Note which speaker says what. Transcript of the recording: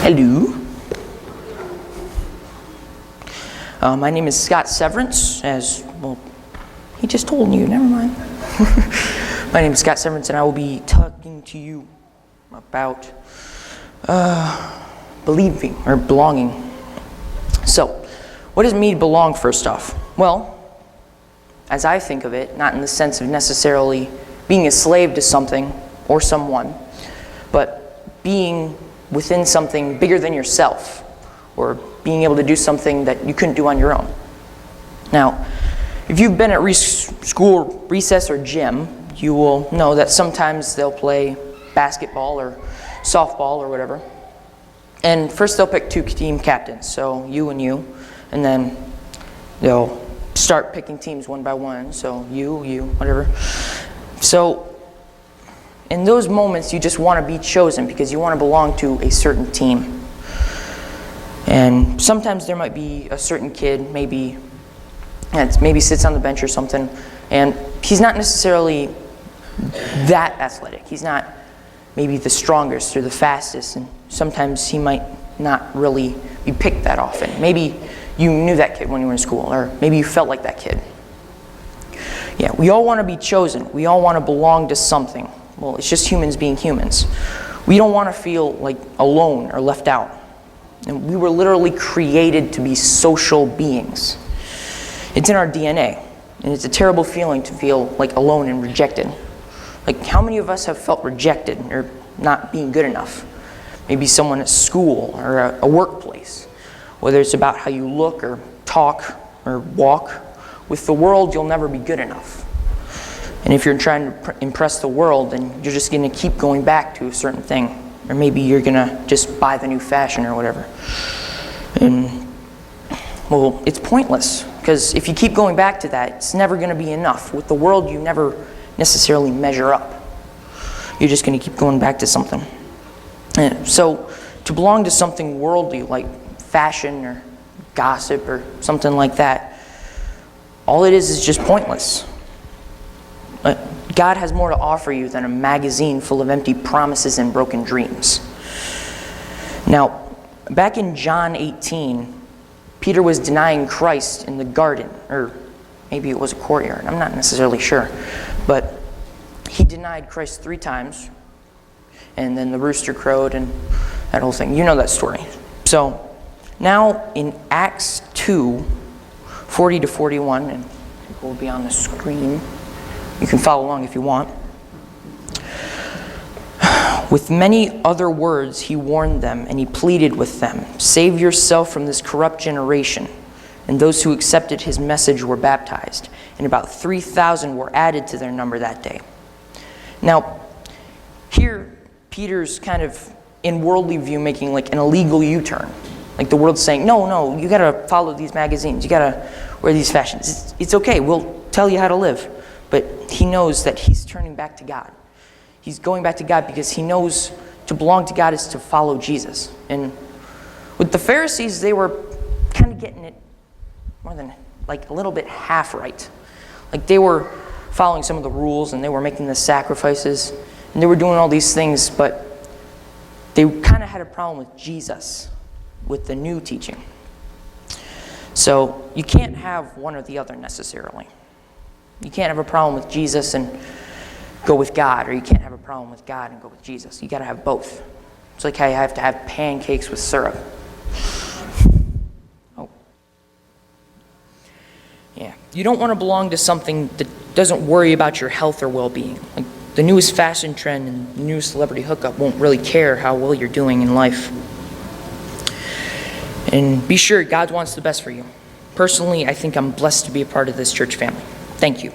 Speaker 1: Hello. My name is Scott Severance, he just told you, never mind. My name is Scott Severance, and I will be talking to you about believing or belonging. So, what does it mean to belong, first off? Well, as I think of it, not in the sense of necessarily being a slave to something or someone, but being within something bigger than yourself, or being able to do something that you couldn't do on your own. Now, if you've been at school recess or gym, you will know that sometimes they'll play basketball or softball or whatever. And first they'll pick two team captains, so you, and then they'll start picking teams one by one, so you, whatever. So in those moments, you just want to be chosen because you want to belong to a certain team. And sometimes there might be a certain kid, maybe sits on the bench or something, and he's not necessarily that athletic. He's not maybe the strongest or the fastest, and sometimes he might not really be picked that often. Maybe you knew that kid when you were in school, or maybe you felt like that kid. Yeah, we all want to be chosen. We all want to belong to something. Well, it's just humans being humans. We don't want to feel like alone or left out. And we were literally created to be social beings. It's in our DNA, and it's a terrible feeling to feel like alone and rejected. Like, how many of us have felt rejected or not being good enough? Maybe someone at school or a workplace, whether it's about how you look or talk or walk. With the world, you'll never be good enough. And if you're trying to impress the world, then you're just going to keep going back to a certain thing. Or maybe you're going to just buy the new fashion or whatever. And, well, it's pointless. Because if you keep going back to that, it's never going to be enough. With the world, you never necessarily measure up. You're just going to keep going back to something. And so, to belong to something worldly, like fashion or gossip or something like that, all it is just pointless. God has more to offer you than a magazine full of empty promises and broken dreams. Now, back in John 18, Peter was denying Christ in the garden, or maybe it was a courtyard. I'm not necessarily sure. But he denied Christ 3 times, and then the rooster crowed and that whole thing. You know that story. So, now in Acts 2, 40 to 41, and it will be on the screen. You can follow along if you want. With many other words, he warned them, and he pleaded with them, "Save yourself from this corrupt generation." And those who accepted his message were baptized, and about 3,000 were added to their number that day. Now, here, Peter's kind of, in worldly view, making like an illegal U-turn. Like the world's saying, no, you got to follow these magazines. You got to wear these fashions. It's okay. We'll tell you how to live. But he knows that he's turning back to God. He's going back to God because he knows to belong to God is to follow Jesus. And with the Pharisees, they were kind of getting it more than like a little bit half right. Like they were following some of the rules and they were making the sacrifices and they were doing all these things, but they kind of had a problem with Jesus, with the new teaching. So you can't have one or the other necessarily. You can't have a problem with Jesus and go with God, or you can't have a problem with God and go with Jesus. You got to have both. It's like how you have to have pancakes with syrup. Oh. Yeah. You don't want to belong to something that doesn't worry about your health or well-being. Like the newest fashion trend and the newest celebrity hookup won't really care how well you're doing in life. And be sure God wants the best for you. Personally, I think I'm blessed to be a part of this church family. Thank you.